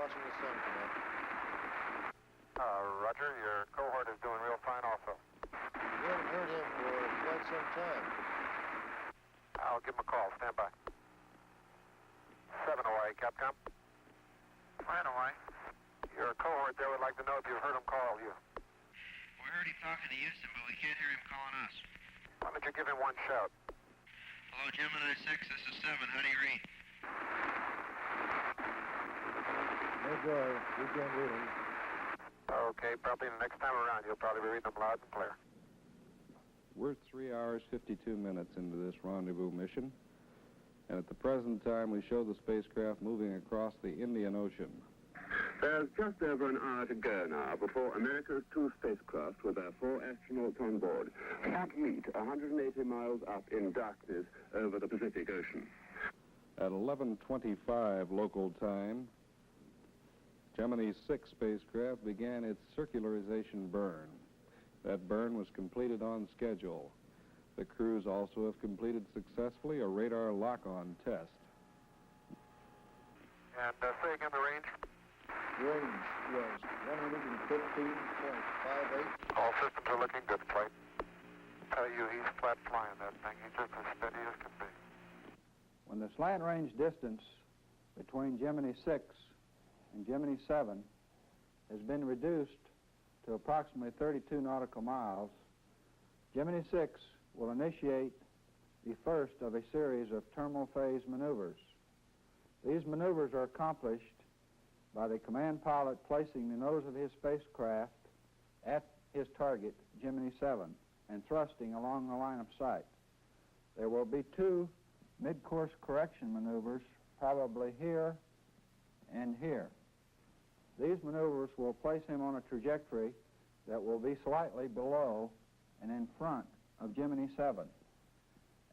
watching the sun come up. Roger, your cohort is doing real fine also. We haven't heard him for quite some time. I'll give him a call. Stand by. 7 away, Capcom. Fine away. Your cohort there would like to know if you've heard him call you. We heard him talking to Houston, but we can't hear him calling us. Why don't you give him one shout? Hello, Gemini 6, this is 7. How do you read? No joy. We can't read him. Okay, probably the next time around you'll probably be reading them loud and clear. We're 3 hours, 52 minutes into this rendezvous mission, and at the present time we show the spacecraft moving across the Indian Ocean. There's just over an hour to go now before America's 2 spacecraft with their 4 astronauts on board can't meet 180 miles up in darkness over the Pacific Ocean. At 11:25 local time, Gemini VI spacecraft began its circularization burn. That burn was completed on schedule. The crews also have completed successfully a radar lock-on test. And say again the range. Range was 115.58. All systems are looking good, Flight. Tell you, he's flat flying that thing. He's just as steady as can be. When the slant range distance between Gemini VI and Gemini VII has been reduced to approximately 32 nautical miles, Gemini VI will initiate the first of a series of terminal phase maneuvers. These maneuvers are accomplished by the command pilot placing the nose of his spacecraft at his target, Gemini VII, and thrusting along the line of sight. There will be 2 mid-course correction maneuvers, probably here and here. These maneuvers will place him on a trajectory that will be slightly below and in front of Gemini VII.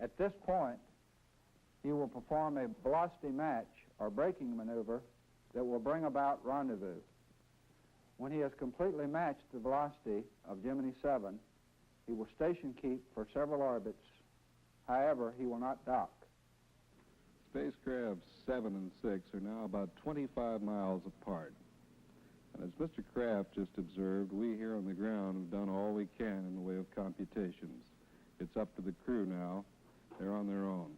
At this point, he will perform a velocity match or braking maneuver that will bring about rendezvous. When he has completely matched the velocity of Gemini VII, he will station keep for several orbits. However, he will not dock. Spacecrafts 7 and 6 are now about 25 miles apart. And as Mr. Kraft just observed, we here on the ground have done all we can in the way of computations. It's up to the crew now. They're on their own.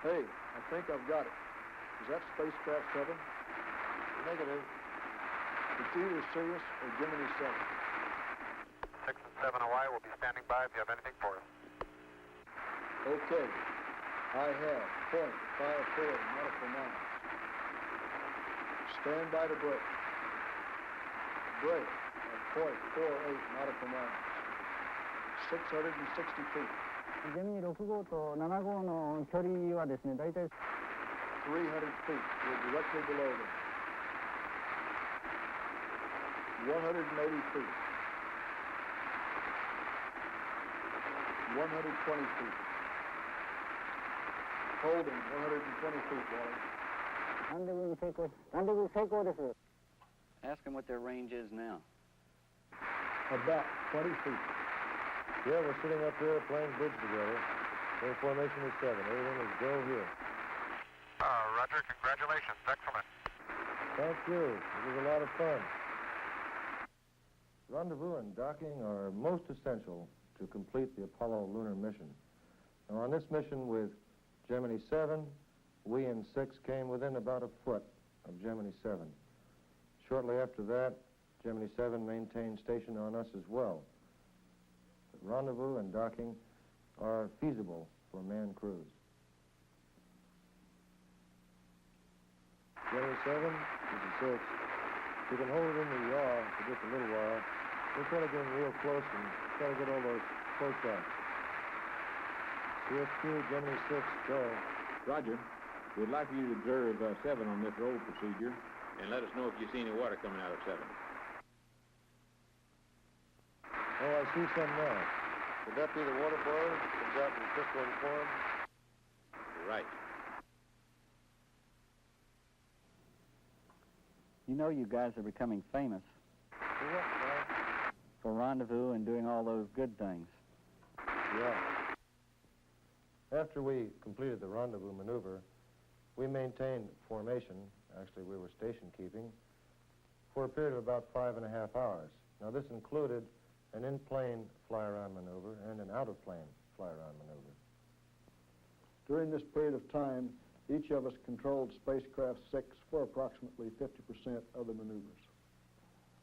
Hey, I think I've got it. Is that spacecraft 7? Negative. It's either Sirius or Gemini 7. 6 and 7 away. We'll be standing by if you have anything for us. Okay. I have 0.54 nautical miles. Stand by to brake. Brake at 0.48 nautical miles. 660 feet. ジェミニ6号と7号の距離はですね、大体300 feet. We're directly below them. 180 feet. 120 feet. Holding 120 feet, Wally. ランデブーに成功です。ランデブー成功です。 Ask them what their range is now. About 20 feet. Yeah, we're sitting up here playing bridge together. We're in formation of 7. Everything is go here. Roger, congratulations. Excellent. Thank you. It was a lot of fun. Rendezvous and docking are most essential to complete the Apollo lunar mission. Now, on this mission with Gemini 7, we in 6 came within about a foot of Gemini 7. Shortly after that, Gemini 7 maintained station on us as well. But rendezvous and docking are feasible for manned crews. Gemini 7, this is 6. We can hold it in the yaw for just a little while. We'll try to get in real close and try to get all those close shots. CS2, Gemini 6, go. Roger. We'd like you to observe 7 on this roll procedure and let us know if you see any water coming out of 7. Oh, I see some now. Could that be the water boiler that comes out in crystalline form? You're right. You know you guys are becoming famous For what, Wally? for rendezvous and doing all those good things. Yeah. After we completed the rendezvous maneuver, we maintained formation, actually we were station keeping, for a period of about 5.5 hours. Now this included an in-plane fly-around maneuver and an out-of-plane fly-around maneuver. During this period of time, each of us controlled spacecraft 6 for approximately 50% of the maneuvers.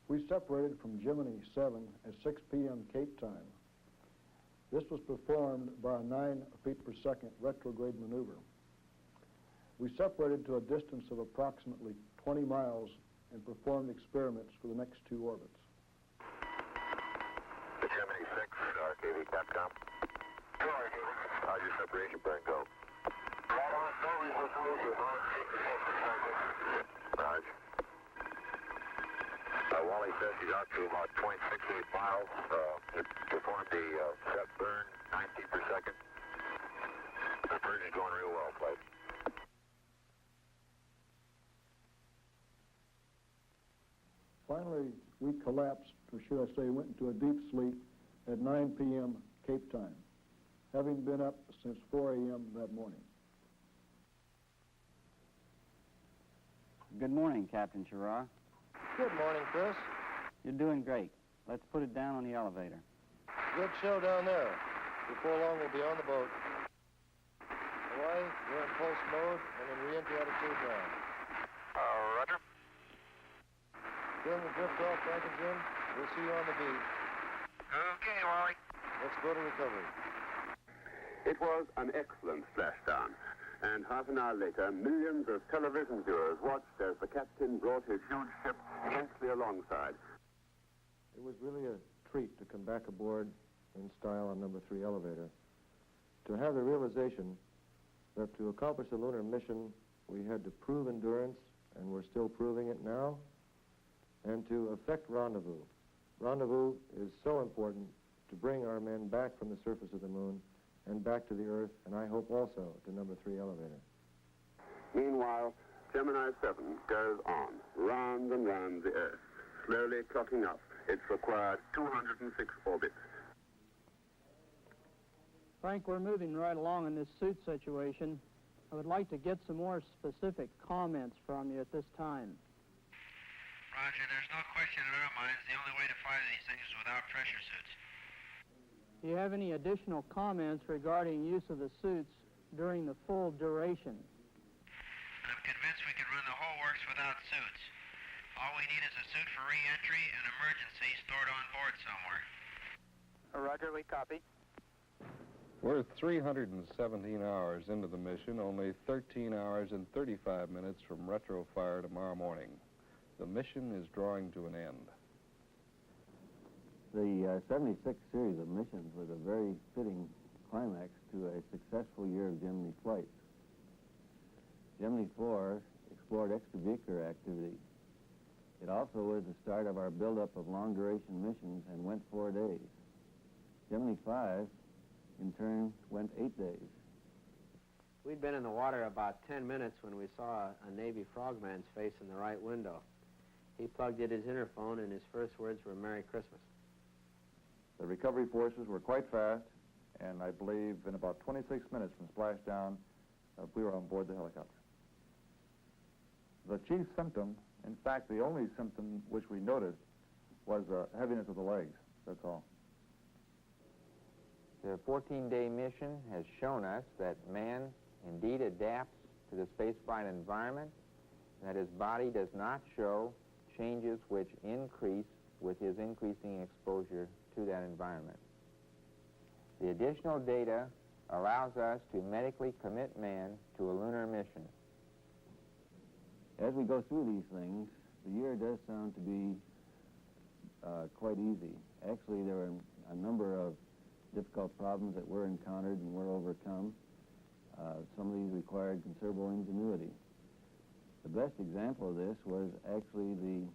We separated from Gemini VII at 6 p.m. Cape time. This was performed by a 9 feet per second retrograde maneuver. We separated to a distance of approximately 20 miles and performed experiments for the next 2 orbits. The Gemini VI, KV Capcom. How's your separation burn go? Raj. Wally says he's out to about 0.68 miles. It performed the set burn, 9 feet per second. The burn is going real well, Clyde. Finally, we collapsed, or should I say, went into a deep sleep at 9 p.m. Cape time, having been up since 4 a.m. that morning. Good morning, Captain Schirra. Good morning, Chris. You're doing great. Let's put it down on the elevator. Good show down there. Before long, we'll be on the boat. Hawaii, we're in pulse mode and in re-entry attitude now. Roger. During the drift off, Frank and Jim, we'll see you on the beach. Okay, Wally. Let's go to recovery. It was an excellent splashdown. And half an hour later, millions of television viewers watched as the captain brought his huge ship gently alongside. It was really a treat to come back aboard in style on number 3 elevator. To have the realization that to accomplish a lunar mission, we had to prove endurance, and we're still proving it now, and to effect rendezvous. Rendezvous is so important to bring our men back from the surface of the moon and back to the Earth, and I hope also to number 3 elevator. Meanwhile, Gemini VII goes on, round and round the Earth, slowly clocking up its required 206 orbits. Frank, we're moving right along in this suit situation. I would like to get some more specific comments from you at this time. Roger, there's no question in our minds the only way to fire these things is without pressure suits. Do you have any additional comments regarding use of the suits during the full duration? I'm convinced we can run the whole works without suits. All we need is a suit for re-entry and emergency stored on board somewhere. Roger, we copy. We're 317 hours into the mission, only 13 hours and 35 minutes from retro fire tomorrow morning. The mission is drawing to an end. The 76 series of missions was a very fitting climax to a successful year of Gemini flights. Gemini 4 explored extravehicular activity. It also was the start of our buildup of long-duration missions and went 4 days. Gemini 5, in turn, went 8 days. We'd been in the water about 10 minutes when we saw a Navy frogman's face in the right window. He plugged in his interphone, and his first words were, "Merry Christmas." The recovery forces were quite fast, and I believe in about 26 minutes from splashdown, we were on board the helicopter. The chief symptom, in fact, the only symptom which we noticed, was heaviness of the legs, that's all. The 14-day mission has shown us that man indeed adapts to the spaceflight environment, and that his body does not show changes which increase with his increasing exposure to that environment. The additional data allows us to medically commit man to a lunar mission. As we go through these things, the year does sound to be quite easy. Actually, there were a number of difficult problems that were encountered and were overcome. Some of these required considerable ingenuity. The best example of this was actually the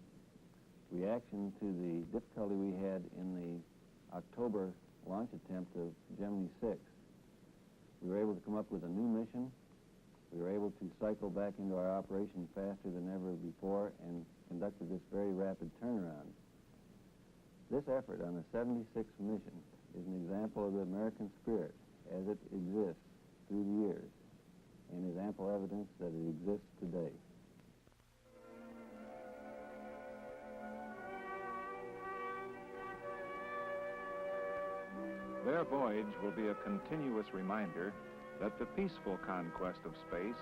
reaction to the difficulty we had in the October launch attempt of Gemini VI. We were able to come up with a new mission. We were able to cycle back into our operation faster than ever before and conducted this very rapid turnaround. This effort on the 76th mission is an example of the American spirit as it exists through the years. and is ample evidence that it exists today. Their voyage will be a continuous reminder that the peaceful conquest of space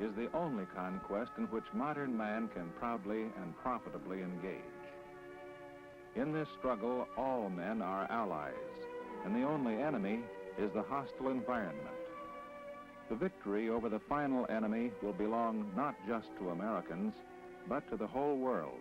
is the only conquest in which modern man can proudly and profitably engage. In this struggle, all men are allies, and the only enemy is the hostile environment. The victory over the final enemy will belong not just to Americans, but to the whole world.